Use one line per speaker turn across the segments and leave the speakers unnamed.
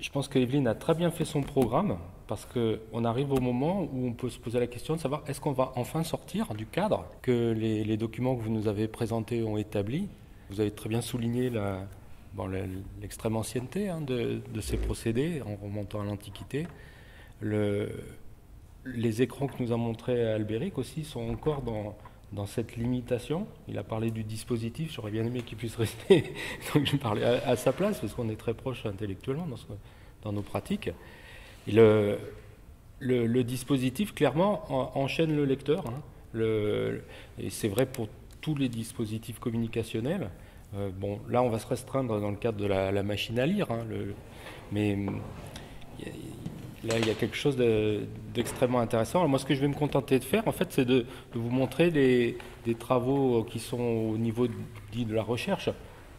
Je pense qu'Evelyne a très bien fait son programme parce qu'on arrive au moment où on peut se poser la question de savoir est-ce qu'on va enfin sortir du cadre que les documents que vous nous avez présentés ont établi. Vous avez très bien souligné l'extrême ancienneté de ces procédés en remontant à l'Antiquité. Les écrans que nous a montrés Albéric aussi sont encore dans cette limitation. Il a parlé du dispositif, j'aurais bien aimé qu'il puisse rester, donc je parlais à sa place, parce qu'on est très proche intellectuellement dans nos pratiques. Et le dispositif, clairement, enchaîne le lecteur, hein. Et c'est vrai pour tous les dispositifs communicationnels. Bon, là, on va se restreindre dans le cadre de la machine à lire, hein, mais là, il y a quelque chose d'extrêmement intéressant. Alors moi, ce que je vais me contenter de faire, en fait, c'est de vous montrer des travaux qui sont au niveau dit de la recherche,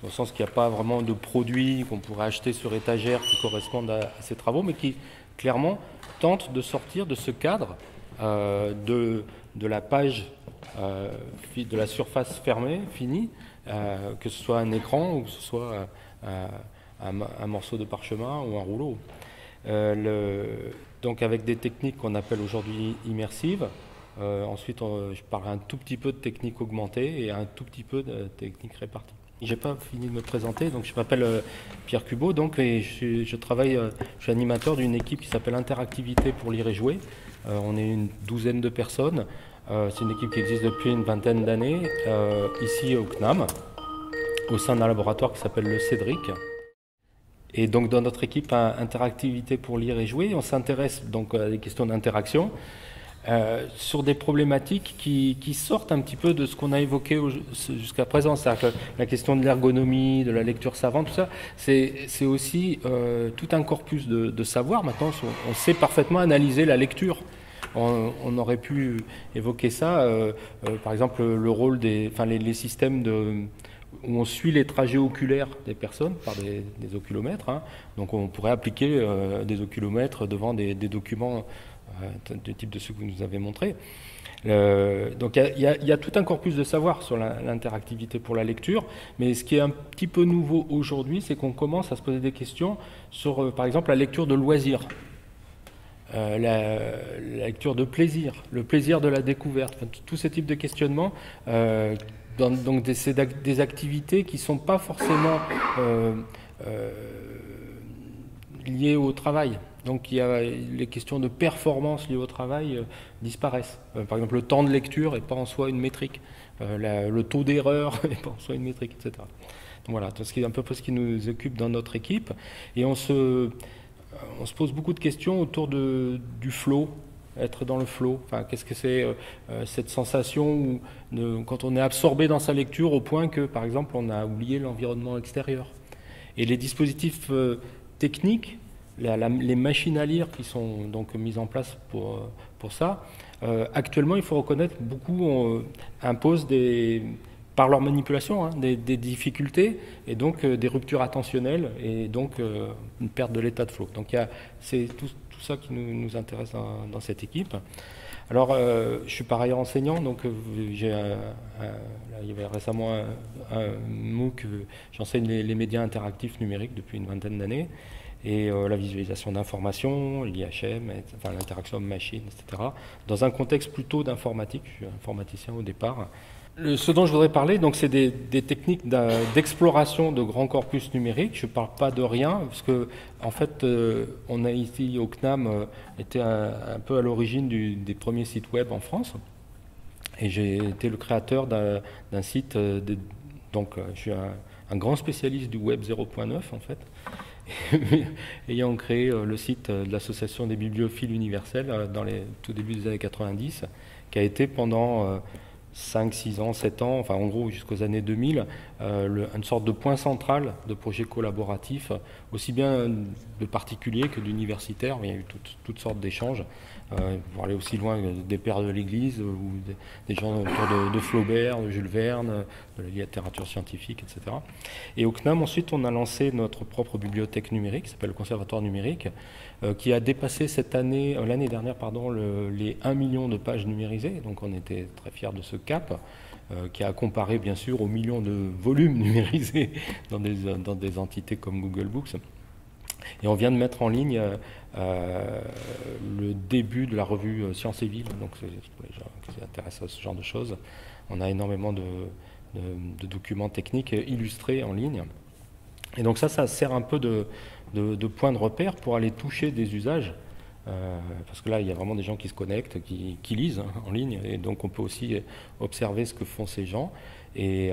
dans le sens qu'il n'y a pas vraiment de produits qu'on pourrait acheter sur étagère qui correspondent à ces travaux, mais qui, clairement, tentent de sortir de ce cadre de la page, de la surface fermée, finie, que ce soit un écran ou que ce soit un morceau de parchemin ou un rouleau. Donc avec des techniques qu'on appelle aujourd'hui immersives. Ensuite, je parlerai un tout petit peu de techniques augmentées et un tout petit peu de techniques réparties. J'ai pas fini de me présenter, donc je m'appelle Pierre Cubaud, donc, et je travaille, je suis animateur d'une équipe qui s'appelle Interactivité pour lire et jouer. On est une douzaine de personnes. C'est une équipe qui existe depuis une vingtaine d'années, ici au CNAM, au sein d'un laboratoire qui s'appelle le Cédric. Et donc dans notre équipe Interactivité pour lire et jouer, on s'intéresse donc à des questions d'interaction sur des problématiques qui sortent un petit peu de ce qu'on a évoqué jusqu'à présent. C'est-à-dire que la question de l'ergonomie, de la lecture savante, tout ça, c'est aussi tout un corpus de savoir. Maintenant, on sait parfaitement analyser la lecture. On aurait pu évoquer ça, par exemple le rôle les systèmes où on suit les trajets oculaires des personnes par des oculomètres, hein. Donc on pourrait appliquer des oculomètres devant des documents du type de ceux que vous nous avez montrés. Donc il y a tout un corpus de savoir sur l'interactivité pour la lecture, mais ce qui est un petit peu nouveau aujourd'hui, c'est qu'on commence à se poser des questions sur, par exemple, la lecture de loisirs. La lecture de plaisir, le plaisir de la découverte, enfin, tous ces types de questionnements, donc des activités qui ne sont pas forcément liées au travail. Donc les questions de performance liées au travail disparaissent. Par exemple, le temps de lecture n'est pas en soi une métrique, le taux d'erreur n'est pas en soi une métrique, etc. Donc voilà, c'est un peu ce qui nous occupe dans notre équipe. Et on se pose beaucoup de questions autour du flow, être dans le flow. Enfin, qu'est-ce que c'est cette sensation quand on est absorbé dans sa lecture au point que, par exemple, on a oublié l'environnement extérieur. Et les dispositifs techniques, les machines à lire qui sont donc mises en place pour ça, actuellement, il faut reconnaître, beaucoup imposent par leur manipulation, hein, des difficultés et donc des ruptures attentionnelles et donc une perte de l'état de flow. Donc c'est tout ça qui nous intéresse dans cette équipe. Alors je suis par ailleurs enseignant, donc il y avait récemment un MOOC, j'enseigne les médias interactifs numériques depuis une vingtaine d'années, et la visualisation d'informations, l'IHM, enfin, l'interaction homme-machine, etc., dans un contexte plutôt d'informatique. Je suis informaticien au départ. Ce dont je voudrais parler, donc, c'est des techniques d'exploration de grands corpus numériques. Je ne parle pas de rien, parce que, en fait, on a ici au CNAM été un peu à l'origine des premiers sites web en France. Et j'ai été le créateur d'un site, donc je suis un grand spécialiste du web 0.9, en fait, ayant créé le site de l'association des bibliophiles universels dans les tout début des années 90, qui a été pendant 5, 6 ans, 7 ans, enfin en gros jusqu'aux années 2000, une sorte de point central de projets collaboratifs, aussi bien de particuliers que d'universitaires. Il y a eu toutes sortes d'échanges, pour aller aussi loin des pères de l'Église ou des gens autour de Flaubert, de Jules Verne, de la littérature scientifique, etc. Et au CNAM, ensuite, on a lancé notre propre bibliothèque numérique, qui s'appelle le Conservatoire numérique, qui a dépassé l'année dernière, les 1 million de pages numérisées. Donc on était très fiers de ce cap, qui a comparé bien sûr aux millions de volumes numérisés dans des entités comme Google Books. Et on vient de mettre en ligne le début de la revue Sciences et Vie, donc pour les gens qui s'intéressent à ce genre de choses. On a énormément de documents techniques illustrés en ligne. Et donc ça sert un peu de point de repère pour aller toucher des usages, parce que là, il y a vraiment des gens qui se connectent, qui lisent en ligne, et donc on peut aussi observer ce que font ces gens, et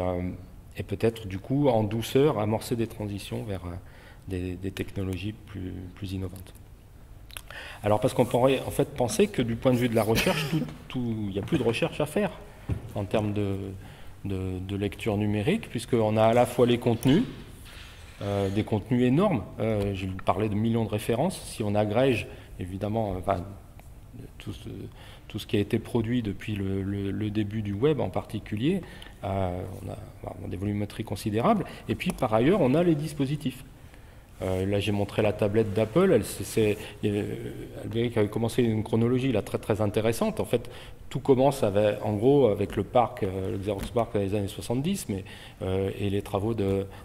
peut-être du coup, en douceur, amorcer des transitions vers des technologies plus innovantes. Alors parce qu'on pourrait en fait penser que du point de vue de la recherche, il n'y a plus de recherche à faire en termes de lecture numérique, puisqu'on a à la fois les contenus, des contenus énormes. J'ai parlé de millions de références. Si on agrège, évidemment, tout ce qui a été produit depuis le début du web en particulier, on a des volumétries considérables. Et puis, par ailleurs, on a les dispositifs. Là, j'ai montré la tablette d'Apple. Albéric avait commencé une chronologie là, très, très intéressante. En fait, tout commence en gros avec le Xerox PARC dans les années 70, et les travaux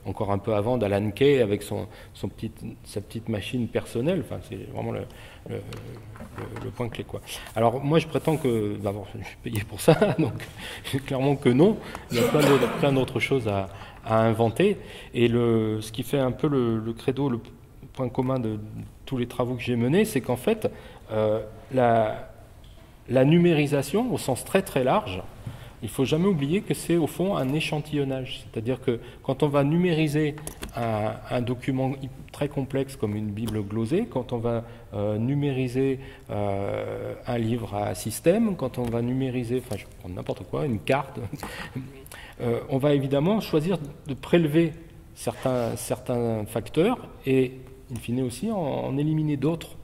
encore un peu avant d'Alan Kay avec sa petite machine personnelle. Enfin, c'est vraiment le point clé, quoi. Alors, moi, je prétends que d'abord, je suis payé pour ça, donc clairement que non. Il y a plein d'autres choses à inventer. Et ce qui fait un peu le credo, le point commun de tous les travaux que j'ai menés, c'est qu'en fait, la numérisation, au sens très très large, il ne faut jamais oublier que c'est au fond un échantillonnage. C'est-à-dire que quand on va numériser un document très complexe comme une Bible glosée, quand on va numériser un livre à système, quand on va numériser, enfin je vais prendre n'importe quoi, une carte, on va évidemment choisir de prélever certains facteurs et, in fine aussi, en éliminer d'autres.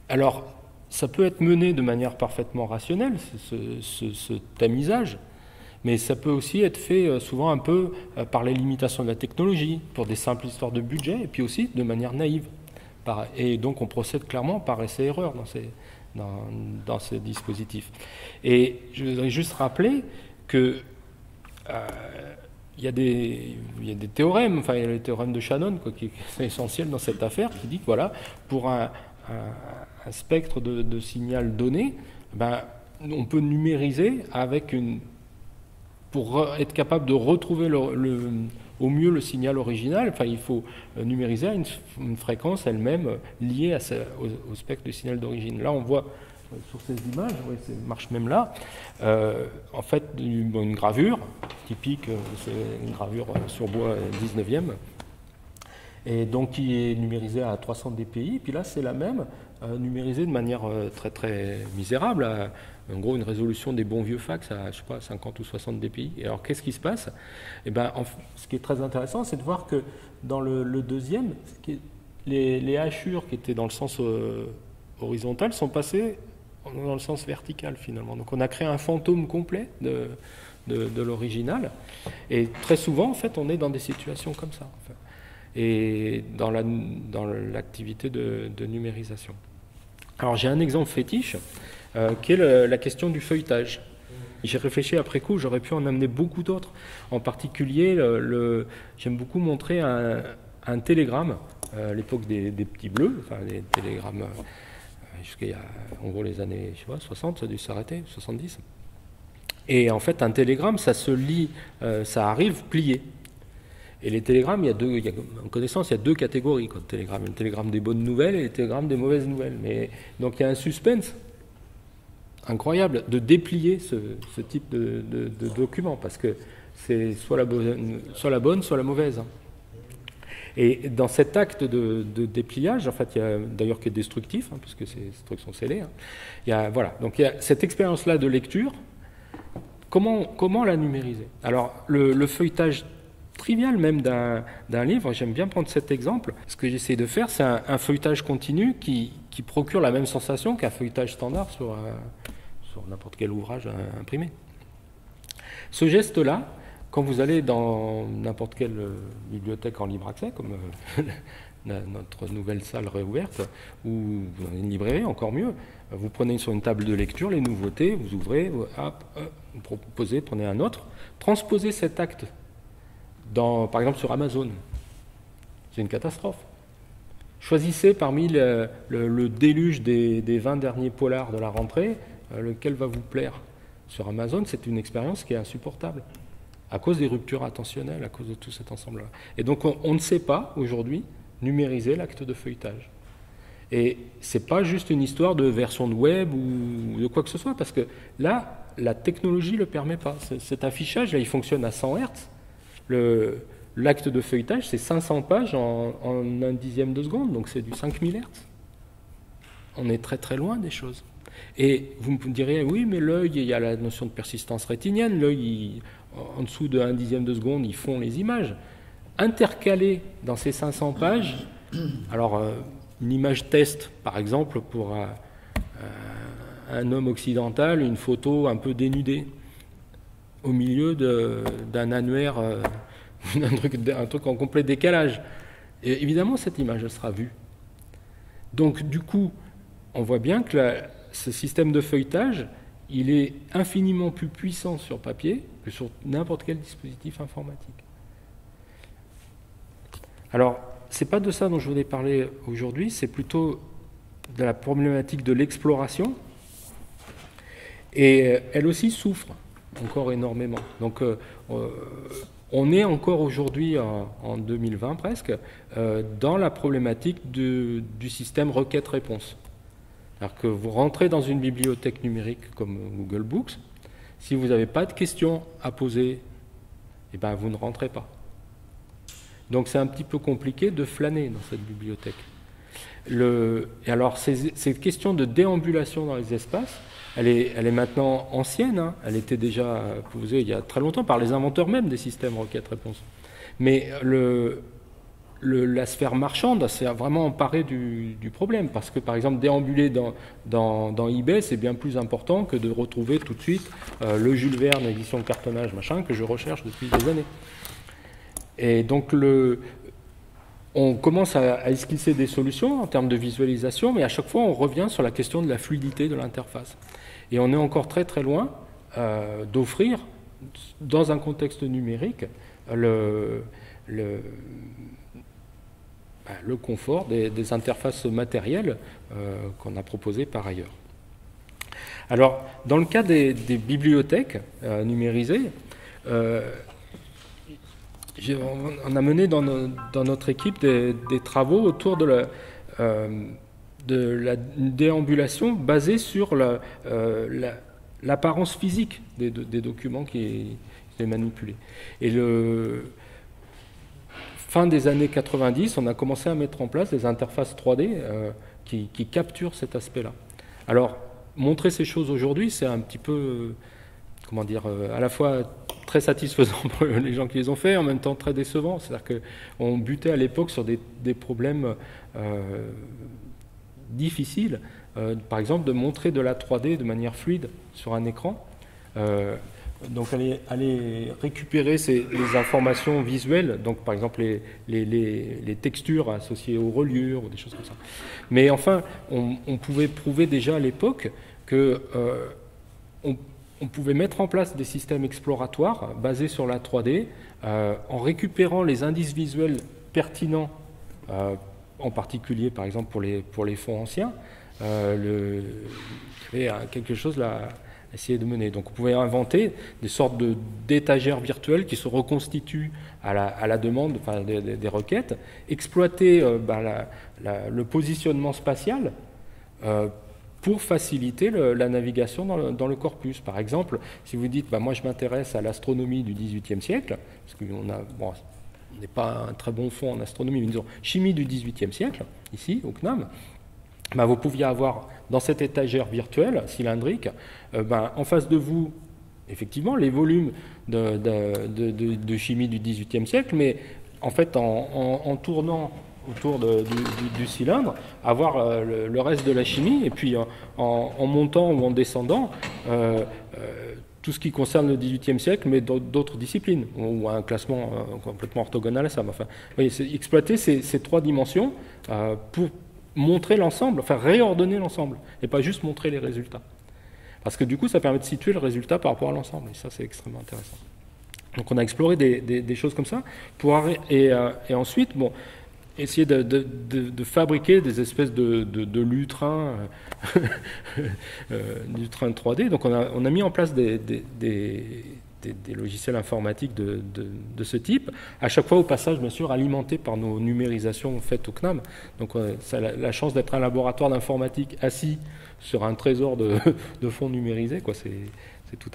Alors, ça peut être mené de manière parfaitement rationnelle, ce tamisage, mais ça peut aussi être fait souvent un peu par les limitations de la technologie, pour des simples histoires de budget, et puis aussi de manière naïve. Et donc on procède clairement par essai-erreur dans ces dispositifs. Et je voudrais juste rappeler que il y a des théorèmes, enfin il y a le théorème de Shannon, quoi, qui est essentiel dans cette affaire, qui dit que voilà, pour un spectre de signal donné, on peut numériser pour être capable de retrouver au mieux le signal original, enfin il faut numériser à une fréquence elle-même liée au spectre du signal d'origine. Là on voit sur ces images, ça marche même là, en fait une gravure typique, c'est une gravure sur bois 19e, et donc qui est numérisée à 300 dpi, puis là c'est la même, numérisée de manière très très misérable, en gros une résolution des bons vieux fax à je sais pas 50 ou 60 dpi. Et alors qu'est-ce qui se passe? Ce qui est très intéressant, c'est de voir que dans le deuxième, les hachures qui étaient dans le sens horizontal sont passées dans le sens vertical finalement. Donc on a créé un fantôme complet de l'original, et très souvent en fait on est dans des situations comme ça, enfin, et dans l'activité de numérisation. Alors j'ai un exemple fétiche qui est la question du feuilletage. J'ai réfléchi après coup, j'aurais pu en amener beaucoup d'autres. En particulier, j'aime beaucoup montrer un télégramme, à l'époque des petits bleus, enfin des télégrammes jusqu'à en gros les années 60, ça a dû s'arrêter, 70. Et en fait, un télégramme, ça se lit, ça arrive plié. Et les télégrammes, en connaissance, il y a deux catégories de télégrammes. Le télégramme des bonnes nouvelles et le télégramme des mauvaises nouvelles. Donc il y a un suspense incroyable de déplier ce type de document, parce que c'est soit la bonne, soit la mauvaise. Et dans cet acte de dépliage, en fait, il y a d'ailleurs qui est destructif, puisque ces trucs sont scellés. Donc il y a cette expérience-là de lecture. Comment la numériser? Alors le feuilletage trivial même d'un livre, j'aime bien prendre cet exemple. Ce que j'essaie de faire, c'est un feuilletage continu qui procure la même sensation qu'un feuilletage standard sur n'importe quel ouvrage imprimé. Ce geste-là, quand vous allez dans n'importe quelle bibliothèque en libre accès, comme notre nouvelle salle réouverte, ou dans une librairie, encore mieux, vous prenez sur une table de lecture les nouveautés, vous ouvrez, vous proposez, prenez un autre, transposez cet acte par exemple sur Amazon. C'est une catastrophe. Choisissez parmi le déluge des 20 derniers polars de la rentrée, lequel va vous plaire. Sur Amazon, c'est une expérience qui est insupportable, à cause des ruptures attentionnelles, à cause de tout cet ensemble-là. Et donc on ne sait pas, aujourd'hui, numériser l'acte de feuilletage. Et ce n'est pas juste une histoire de version de web ou de quoi que ce soit, parce que là, la technologie ne le permet pas. Cet affichage, là, il fonctionne à 100 Hz. L'acte de feuilletage, c'est 500 pages en 1/10 de seconde, donc c'est du 5000 Hz. On est très très loin des choses. Et vous me direz, oui, mais l'œil, il y a la notion de persistance rétinienne, l'œil, en dessous de 1/10 de seconde, ils font les images. Intercalées dans ces 500 pages, alors une image test, par exemple, pour un homme occidental, une photo un peu dénudée, au milieu d'un annuaire, un truc en complet décalage. Et évidemment, cette image elle sera vue. Donc, du coup, on voit bien que ce système de feuilletage, il est infiniment plus puissant sur papier que sur n'importe quel dispositif informatique. Alors, ce n'est pas de ça dont je voulais parler aujourd'hui, c'est plutôt de la problématique de l'exploration. Et elle aussi souffre encore énormément. Donc, on est encore aujourd'hui, en 2020 presque, dans la problématique du système requête-réponse. Alors que vous rentrez dans une bibliothèque numérique comme Google Books, si vous n'avez pas de questions à poser, eh ben, vous ne rentrez pas. Donc c'est un petit peu compliqué de flâner dans cette bibliothèque. Et alors cette question de déambulation dans les espaces, elle est maintenant ancienne, hein. Elle était déjà posée il y a très longtemps par les inventeurs même des systèmes requête-réponse. Mais la sphère marchande s'est vraiment emparée du problème, parce que par exemple déambuler dans eBay, c'est bien plus important que de retrouver tout de suite le Jules Verne édition cartonnage machin que je recherche depuis des années. Et donc on commence à esquisser des solutions en termes de visualisation, mais à chaque fois on revient sur la question de la fluidité de l'interface. Et on est encore très très loin d'offrir, dans un contexte numérique, le confort des interfaces matérielles qu'on a proposées par ailleurs. Alors, dans le cas des bibliothèques numérisées, on a mené dans notre équipe des travaux autour de la déambulation basée sur l'apparence physique des documents qui est manipulés. Et fin des années 90, on a commencé à mettre en place des interfaces 3D qui capturent cet aspect-là. Alors, montrer ces choses aujourd'hui, c'est un petit peu, comment dire, à la fois très satisfaisant pour les gens qui les ont fait, en même temps très décevant. C'est-à-dire qu'on butait à l'époque sur des problèmes difficiles, par exemple de montrer de la 3D de manière fluide sur un écran. Donc aller récupérer les informations visuelles, donc par exemple les textures associées aux reliures ou des choses comme ça. Mais enfin, on pouvait prouver déjà à l'époque que on pouvait mettre en place des systèmes exploratoires basés sur la 3D en récupérant les indices visuels pertinents, en particulier par exemple pour les fonds anciens. Il y avait quelque chose là à essayer de mener. Donc on pouvait inventer des sortes d'étagères virtuelles qui se reconstituent à la demande, enfin, des requêtes, exploiter le positionnement spatial pour faciliter la navigation dans le corpus. Par exemple, si vous dites moi je m'intéresse à l'astronomie du XVIIIe siècle, parce qu'on n'est pas un très bon fond en astronomie, mais disons chimie du XVIIIe siècle, ici au CNAM, vous pouviez avoir dans cette étagère virtuelle cylindrique, en face de vous, effectivement, les volumes de chimie du XVIIIe siècle, mais en fait en tournant autour du cylindre, avoir le reste de la chimie, et puis en montant ou en descendant, tout ce qui concerne le XVIIIe siècle, mais d'autres disciplines, ou un classement complètement orthogonal à ça. Enfin, voyez, c'est exploiter ces trois dimensions pour montrer l'ensemble, enfin réordonner l'ensemble, et pas juste montrer les résultats. Parce que du coup, ça permet de situer le résultat par rapport à l'ensemble, et ça, c'est extrêmement intéressant. Donc on a exploré des choses comme ça, et ensuite, essayer de fabriquer des espèces de lutrins, lutrins 3D. Donc on a mis en place des logiciels informatiques de ce type, à chaque fois au passage bien sûr alimentés par nos numérisations faites au CNAM. Donc ça a la chance d'être un laboratoire d'informatique assis sur un trésor de fonds numérisés, quoi. C'était tout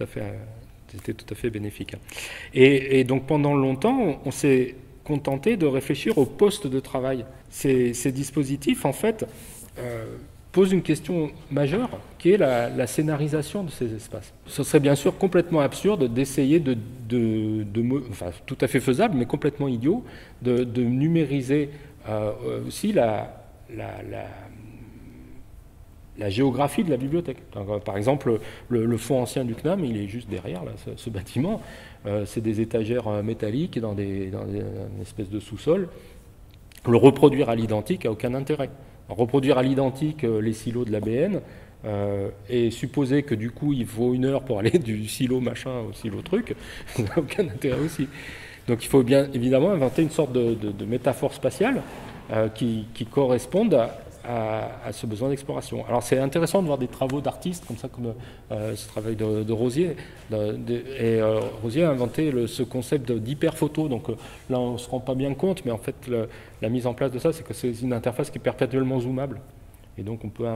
à fait bénéfique. Et donc pendant longtemps, on s'est contenté de réfléchir au poste de travail. Ces dispositifs, en fait, posent une question majeure, qui est la scénarisation de ces espaces. Ce serait bien sûr complètement absurde d'essayer enfin tout à fait faisable, mais complètement idiot, de numériser aussi la géographie de la bibliothèque. Donc, par exemple, le fond ancien du CNAM, il est juste derrière là, ce bâtiment. C'est des étagères métalliques dans une espèce de sous-sol. Le reproduire à l'identique n'a aucun intérêt. Reproduire à l'identique les silos de l'ABN et supposer que du coup il faut 1 heure pour aller du silo machin au silo truc, ça n'a aucun intérêt aussi. Donc il faut bien évidemment inventer une sorte de métaphore spatiale qui corresponde à ce besoin d'exploration. Alors c'est intéressant de voir des travaux d'artistes comme ça, comme ce travail de Rosier. Rosier a inventé ce concept d'hyperphoto. Donc là on ne se rend pas bien compte, mais en fait la mise en place de ça, c'est que c'est une interface qui est perpétuellement zoomable. Et donc on peut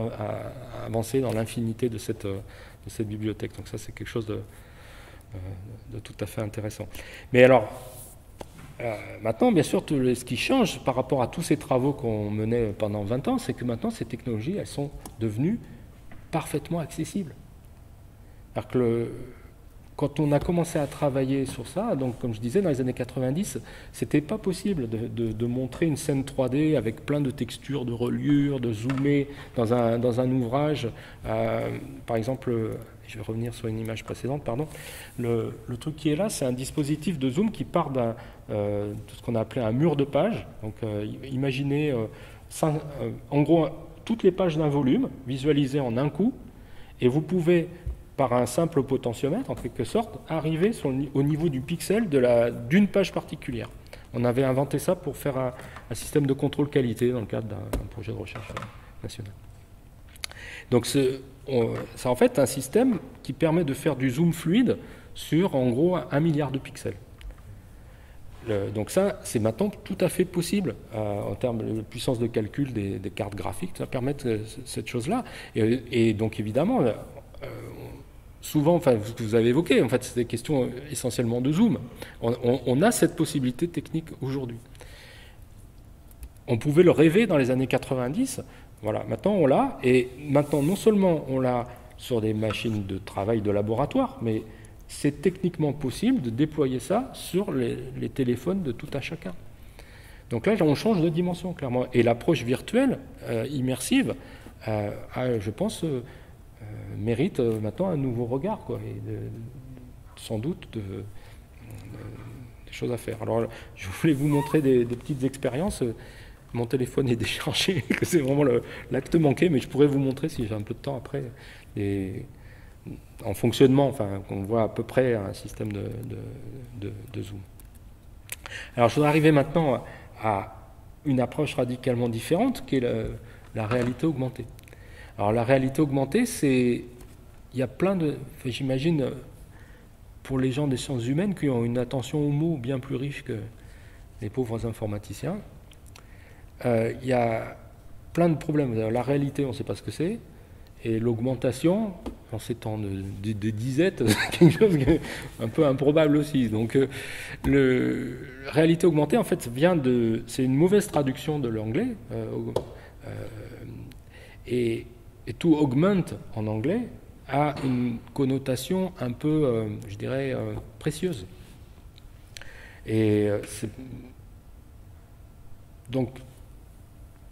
avancer dans l'infinité de cette bibliothèque. Donc ça c'est quelque chose de tout à fait intéressant. Mais alors, maintenant, bien sûr, ce qui change par rapport à tous ces travaux qu'on menait pendant 20 ans, c'est que maintenant, ces technologies, elles sont devenues parfaitement accessibles. Alors que quand on a commencé à travailler sur ça, donc comme je disais, dans les années 90, c'était pas possible de montrer une scène 3D avec plein de textures, de reliures, de zoomer dans un ouvrage. Par exemple, je vais revenir sur une image précédente, pardon. Le truc qui est là, c'est un dispositif de zoom qui part de ce qu'on a appelé un mur de pages. Donc imaginez en gros toutes les pages d'un volume visualisées en un coup, et vous pouvez, par un simple potentiomètre, en quelque sorte, arriver au niveau du pixel d'une page particulière. On avait inventé ça pour faire un système de contrôle qualité dans le cadre d'un projet de recherche national. Donc c'est en fait un système qui permet de faire du zoom fluide sur, en gros, 1 milliard de pixels. Donc ça, c'est maintenant tout à fait possible en termes de puissance de calcul des cartes graphiques. Ça permet cette chose-là. Et donc évidemment, souvent, enfin, ce que vous avez évoqué, en fait, c'est des questions essentiellement de zoom. On a cette possibilité technique aujourd'hui. On pouvait le rêver dans les années 90. Voilà, maintenant on l'a. Et maintenant, non seulement on l'a sur des machines de travail de laboratoire, mais c'est techniquement possible de déployer ça sur les téléphones de tout à chacun. Donc là, on change de dimension, clairement. Et l'approche virtuelle, immersive, je pense, mérite maintenant un nouveau regard, quoi, et sans doute des choses à faire. Alors, je voulais vous montrer des petites expériences. Mon téléphone est déchargé, que c'est vraiment l'acte manqué, mais je pourrais vous montrer, si j'ai un peu de temps après, en fonctionnement, enfin, qu'on voit à peu près un système de zoom. Alors, je voudrais arriver maintenant à une approche radicalement différente, qui est la réalité augmentée. Alors, la réalité augmentée, il y a plein de... J'imagine, pour les gens des sciences humaines, qui ont une attention aux mots bien plus riche que les pauvres informaticiens, il y a plein de problèmes. La réalité, on ne sait pas ce que c'est, et l'augmentation, en ces temps de disette, c'est quelque chose un peu improbable aussi. Donc, la réalité augmentée, en fait, c'est une mauvaise traduction de l'anglais, et tout augment en anglais a une connotation un peu, je dirais, précieuse. Et donc,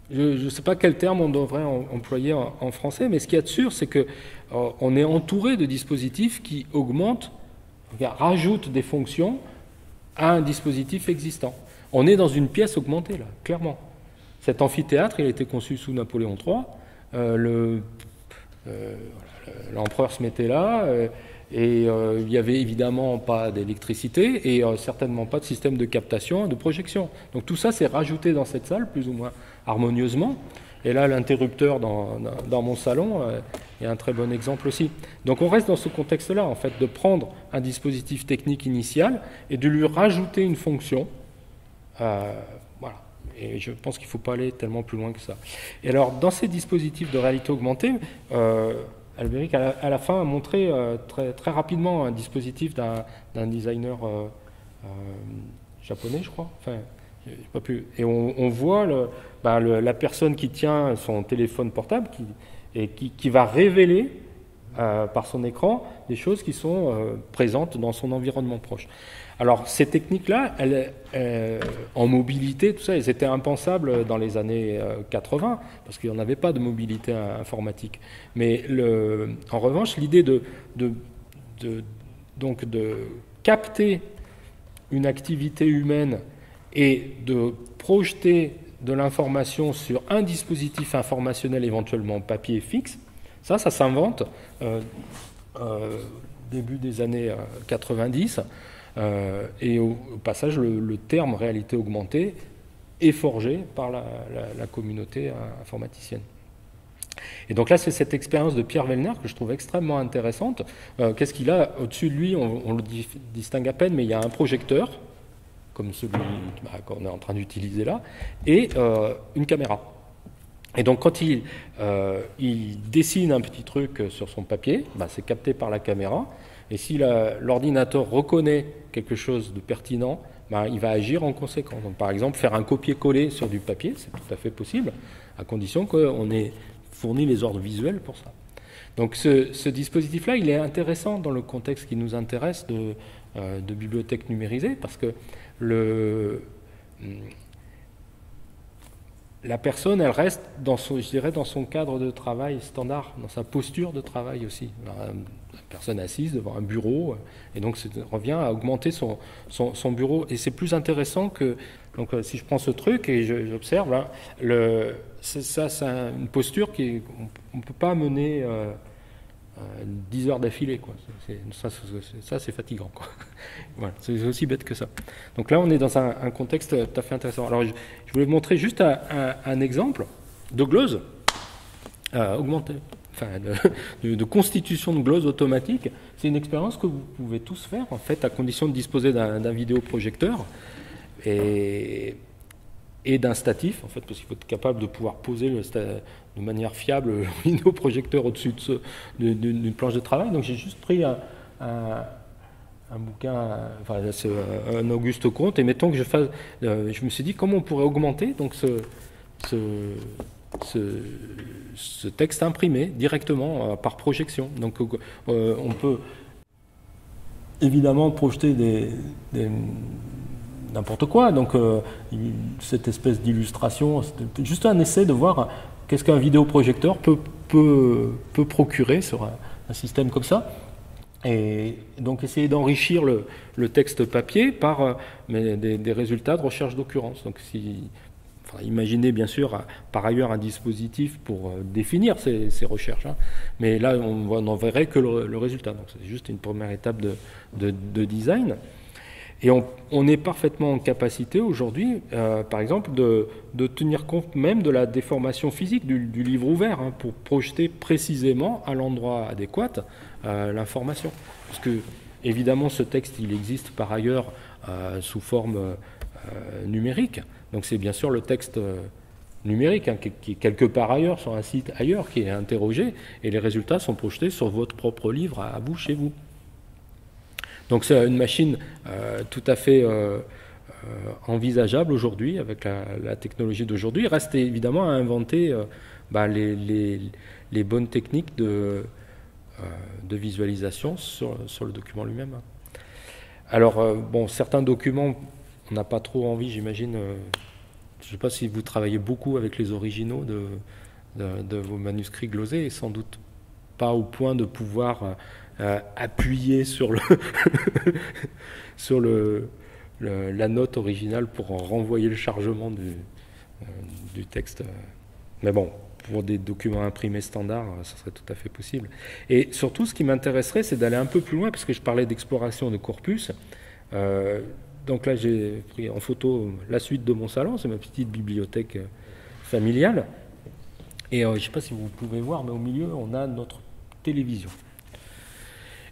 je ne sais pas quel terme on devrait employer en français, mais ce qu'il y a de sûr, c'est qu'on est entouré de dispositifs qui augmentent, rajoutent des fonctions à un dispositif existant. On est dans une pièce augmentée, là, clairement. Cet amphithéâtre, il a été conçu sous Napoléon III. L'empereur se mettait là, et il n'y avait évidemment pas d'électricité et certainement pas de système de captation et de projection. Donc tout ça s'est rajouté dans cette salle, plus ou moins harmonieusement. Et là, l'interrupteur dans mon salon est un très bon exemple aussi. Donc on reste dans ce contexte-là, en fait, de prendre un dispositif technique initial et de lui rajouter une fonction. Voilà. Et je pense qu'il ne faut pas aller tellement plus loin que ça. Et alors, dans ces dispositifs de réalité augmentée, Albéric, à la fin, a montré très rapidement un dispositif d'un designer japonais, je crois. Enfin, pas plus. Et on voit la personne qui tient son téléphone portable qui va révéler par son écran des choses qui sont présentes dans son environnement proche. Alors ces techniques-là, en mobilité, tout ça, elles étaient impensables dans les années 80 parce qu'il n'y en avait pas de mobilité informatique. Mais en revanche, l'idée de capter une activité humaine et de projeter de l'information sur un dispositif informationnel éventuellement papier fixe, ça s'invente début des années 90 et au passage le terme réalité augmentée est forgé par la communauté informaticienne. Et donc là, c'est cette expérience de Pierre Wellner que je trouve extrêmement intéressante. Qu'est-ce qu'il a au-dessus de lui? On le distingue à peine, mais il y a un projecteur comme celui qu'on est en train d'utiliser là, et une caméra. Et donc quand il dessine un petit truc sur son papier, c'est capté par la caméra, et si l'ordinateur reconnaît quelque chose de pertinent, il va agir en conséquence. Donc, par exemple, faire un copier-coller sur du papier, c'est tout à fait possible, à condition qu'on ait fourni les ordres visuels pour ça. Donc ce dispositif-là, il est intéressant dans le contexte qui nous intéresse de bibliothèque numérisée, parce que la personne, elle reste dans son cadre de travail standard, dans sa posture de travail aussi. La personne assise devant un bureau, et donc ça revient à augmenter son bureau. Et c'est plus intéressant que... Donc si je prends ce truc et j'observe, c'est une posture qu'on ne peut pas mener 10 heures d'affilée, quoi. Ça, c'est fatigant, quoi. Voilà, c'est aussi bête que ça. Donc là, on est dans un contexte tout à fait intéressant. Alors, je voulais vous montrer juste un exemple de glose augmentée, enfin, de constitution de glose automatique. C'est une expérience que vous pouvez tous faire, en fait, à condition de disposer d'un vidéoprojecteur et d'un statif, en fait, parce qu'il faut être capable de pouvoir poser de manière fiable le vidéoprojecteur au-dessus d'une planche de travail. Donc j'ai juste pris un bouquin, enfin c'est un Auguste Comte, et mettons que je me suis dit comment on pourrait augmenter donc ce texte imprimé directement par projection. Donc on peut évidemment projeter n'importe quoi, donc cette espèce d'illustration, c'était juste un essai de voir qu'est-ce qu'un vidéoprojecteur peut procurer sur un système comme ça, et donc essayer d'enrichir le texte papier par des résultats de recherche d'occurrence. Donc imaginez bien sûr par ailleurs un dispositif pour définir ces recherches, hein, mais là on n'en verrait que le résultat, donc c'est juste une première étape de design. Et on est parfaitement en capacité aujourd'hui, par exemple, de tenir compte même de la déformation physique du livre ouvert, hein, pour projeter précisément à l'endroit adéquat l'information. Parce que, évidemment, ce texte, il existe par ailleurs sous forme numérique. Donc c'est bien sûr le texte numérique, hein, qui est quelque part ailleurs, sur un site ailleurs, qui est interrogé, et les résultats sont projetés sur votre propre livre à vous, chez vous. Donc c'est une machine tout à fait envisageable aujourd'hui avec la technologie d'aujourd'hui. Il reste évidemment à inventer les bonnes techniques de visualisation sur le document lui-même. Alors certains documents, on n'a pas trop envie, j'imagine. Je ne sais pas si vous travaillez beaucoup avec les originaux de vos manuscrits glosés, et sans doute pas au point de pouvoir appuyer sur la note originale pour en renvoyer le chargement du texte. Mais bon, pour des documents imprimés standards, ça serait tout à fait possible. Et surtout, ce qui m'intéresserait, c'est d'aller un peu plus loin, parce que je parlais d'exploration de corpus. Donc là, j'ai pris en photo la suite de mon salon, c'est ma petite bibliothèque familiale. Et je ne sais pas si vous pouvez voir, mais au milieu, on a notre télévision.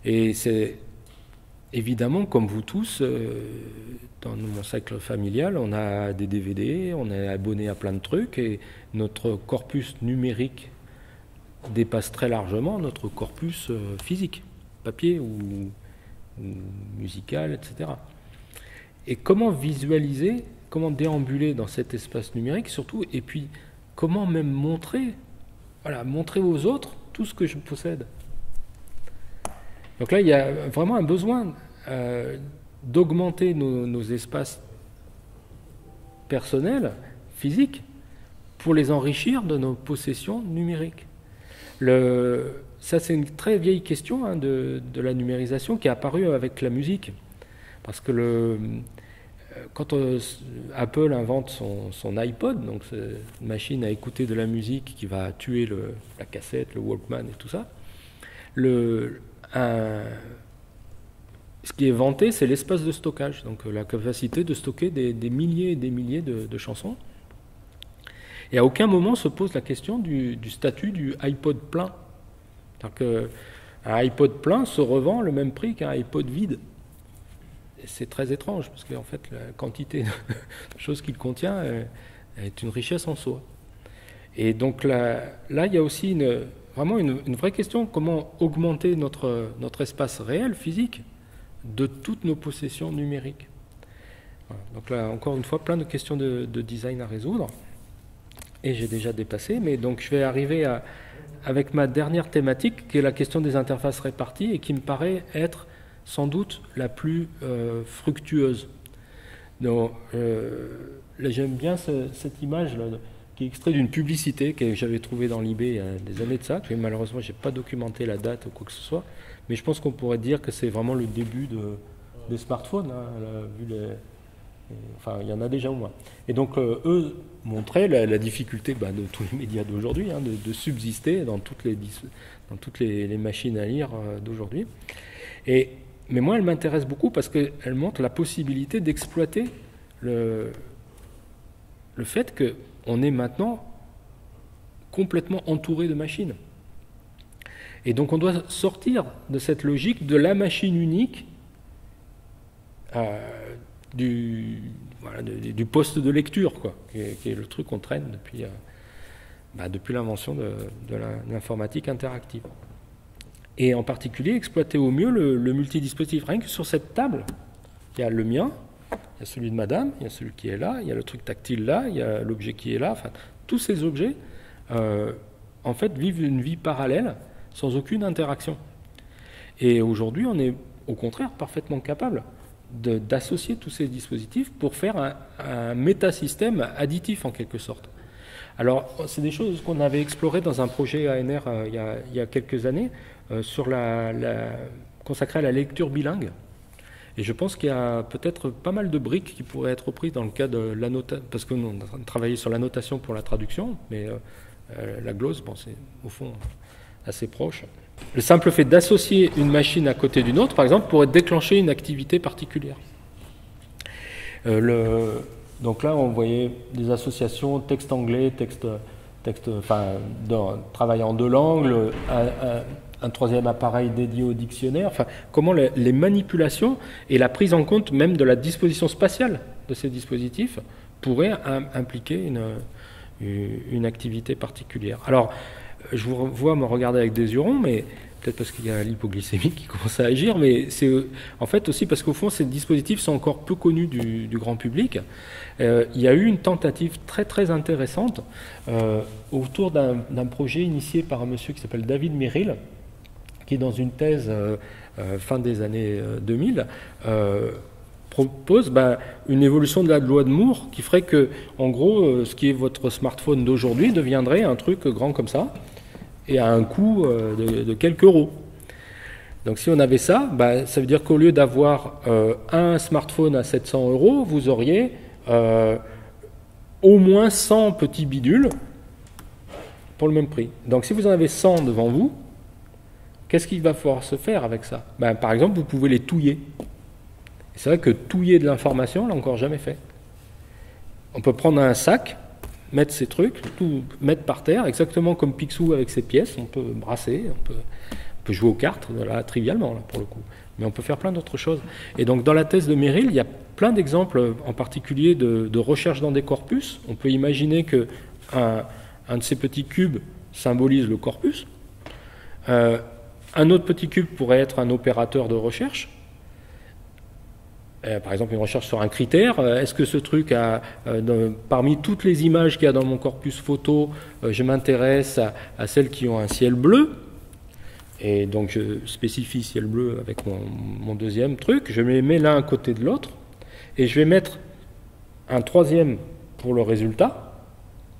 Et c'est évidemment, comme vous tous, dans mon cercle familial, on a des DVD, on est abonné à plein de trucs, et notre corpus numérique dépasse très largement notre corpus physique, papier ou musical, etc. Et comment visualiser, comment déambuler dans cet espace numérique surtout, et puis comment même montrer, voilà, montrer aux autres tout ce que je possède. Donc là, il y a vraiment un besoin d'augmenter nos espaces personnels, physiques, pour les enrichir de nos possessions numériques. Ça, c'est une très vieille question hein, de la numérisation qui est apparue avec la musique. Parce que quand Apple invente son iPod, donc c'est une machine à écouter de la musique qui va tuer la cassette, le Walkman et tout ça, ce qui est vanté, c'est l'espace de stockage, donc la capacité de stocker des milliers et des milliers de chansons. Et à aucun moment se pose la question du statut du iPod plein. C'est-à-dire qu'un iPod plein se revend le même prix qu'un iPod vide. Et c'est très étrange, parce qu'en fait, la quantité de choses qu'il contient est une richesse en soi. Et donc là il y a aussi vraiment une vraie question, comment augmenter notre espace réel, physique, de toutes nos possessions numériques. Voilà. Donc là, encore une fois, plein de questions de design à résoudre. Et j'ai déjà dépassé, mais donc je vais arriver avec ma dernière thématique, qui est la question des interfaces réparties, et qui me paraît être sans doute la plus fructueuse. Donc, là, j'aime bien cette image là, qui est extraite d'une publicité que j'avais trouvée dans l'eBay il y a des années de ça, que malheureusement je n'ai pas documenté la date ou quoi que ce soit, mais je pense qu'on pourrait dire que c'est vraiment le début des smartphones, hein, enfin il y en a déjà au moins. Et donc eux montraient la difficulté de tous les médias d'aujourd'hui, hein, de subsister dans toutes les machines à lire d'aujourd'hui. Mais moi elle m'intéresse beaucoup parce qu'elle montre la possibilité d'exploiter le fait qu'on est maintenant complètement entouré de machines. Et donc on doit sortir de cette logique de la machine unique, du poste de lecture, quoi, qui est le truc qu'on traîne depuis l'invention de l'informatique interactive. Et en particulier exploiter au mieux le multidispositif. Rien que sur cette table, il y a le mien, il y a celui de madame, il y a celui qui est là, il y a le truc tactile là, il y a l'objet qui est là. Enfin, tous ces objets, en fait, vivent une vie parallèle sans aucune interaction. Et aujourd'hui, on est au contraire parfaitement capable d'associer tous ces dispositifs pour faire un métasystème additif en quelque sorte. Alors, c'est des choses qu'on avait explorées dans un projet ANR il y a quelques années consacré à la lecture bilingue. Et je pense qu'il y a peut-être pas mal de briques qui pourraient être reprises dans le cas de l'annotation, parce que nous on est en train de travailler sur l'annotation pour la traduction, mais la glose, c'est au fond assez proche. Le simple fait d'associer une machine à côté d'une autre, par exemple, pourrait déclencher une activité particulière. Donc là, on voyait des associations texte anglais, travail en deux langues, un troisième appareil dédié au dictionnaire, enfin, comment les manipulations et la prise en compte même de la disposition spatiale de ces dispositifs pourraient impliquer une activité particulière. Alors, je vous vois me regarder avec des yeux ronds, mais peut-être parce qu'il y a l'hypoglycémie qui commence à agir, mais c'est en fait aussi parce qu'au fond, ces dispositifs sont encore peu connus du grand public. Il y a eu une tentative très très intéressante autour d'un projet initié par un monsieur qui s'appelle David Merrill, qui dans une thèse fin des années 2000 propose une évolution de la loi de Moore qui ferait que, en gros, ce qui est votre smartphone d'aujourd'hui deviendrait un truc grand comme ça et à un coût de quelques euros. Donc si on avait ça, ça veut dire qu'au lieu d'avoir un smartphone à 700 euros, vous auriez au moins 100 petits bidules pour le même prix. Donc si vous en avez 100 devant vous, qu'est-ce qu'il va falloir se faire avec ça? Ben, par exemple, vous pouvez les touiller. C'est vrai que touiller de l'information, on l'a encore jamais fait. On peut prendre un sac, mettre ces trucs, tout mettre par terre, exactement comme Picsou avec ses pièces, on peut brasser, on peut jouer aux cartes, là, trivialement, là, pour le coup. Mais on peut faire plein d'autres choses. Et donc, dans la thèse de Merrill, il y a plein d'exemples, en particulier de recherche dans des corpus. On peut imaginer que un de ces petits cubes symbolise le corpus. Un autre petit cube pourrait être un opérateur de recherche. Par exemple, une recherche sur un critère. Est-ce que ce truc parmi toutes les images qu'il y a dans mon corpus photo, je m'intéresse à celles qui ont un ciel bleu? Et donc je spécifie ciel bleu avec mon deuxième truc. Je les mets l'un à côté de l'autre. Et je vais mettre un troisième pour le résultat.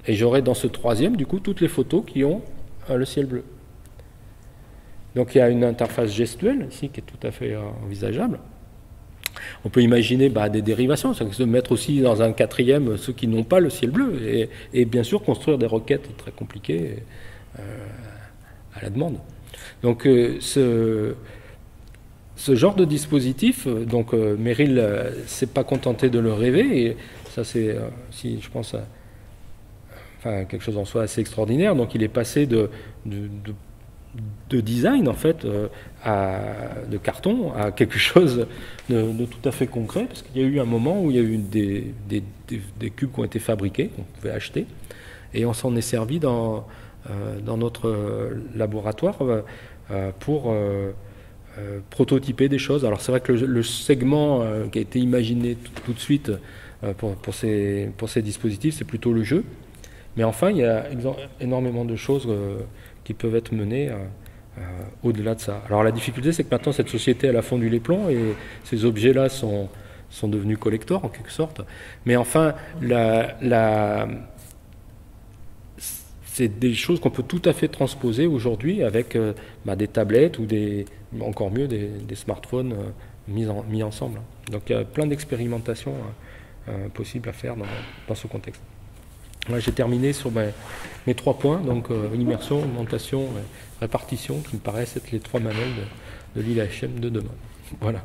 Et j'aurai dans ce troisième, du coup, toutes les photos qui ont le ciel bleu. Donc il y a une interface gestuelle ici qui est tout à fait envisageable. On peut imaginer des dérivations, c'est-à-dire se mettre aussi dans un quatrième ceux qui n'ont pas le ciel bleu, et bien sûr construire des requêtes très compliquées à la demande. Donc ce genre de dispositif, Merrill s'est pas contenté de le rêver, et ça c'est, si je pense, quelque chose en soi assez extraordinaire. Donc il est passé de design, en fait, de carton, à quelque chose de tout à fait concret, parce qu'il y a eu un moment où il y a eu des cubes qui ont été fabriqués, qu'on pouvait acheter, et on s'en est servi dans notre laboratoire pour prototyper des choses. Alors c'est vrai que le segment qui a été imaginé tout de suite pour ces dispositifs, c'est plutôt le jeu, mais enfin il y a énormément de choses qui peuvent être menées au-delà de ça. Alors la difficulté, c'est que maintenant cette société elle a fondu les plombs et ces objets-là sont devenus collectors en quelque sorte. Mais enfin, c'est des choses qu'on peut tout à fait transposer aujourd'hui avec des tablettes ou encore mieux des smartphones mis ensemble. Donc il y a plein d'expérimentations possibles à faire dans ce contexte. Là, j'ai terminé sur mes 3 points, donc immersion, augmentation, répartition, qui me paraissent être les 3 manuels de l'ILHM de demain. Voilà.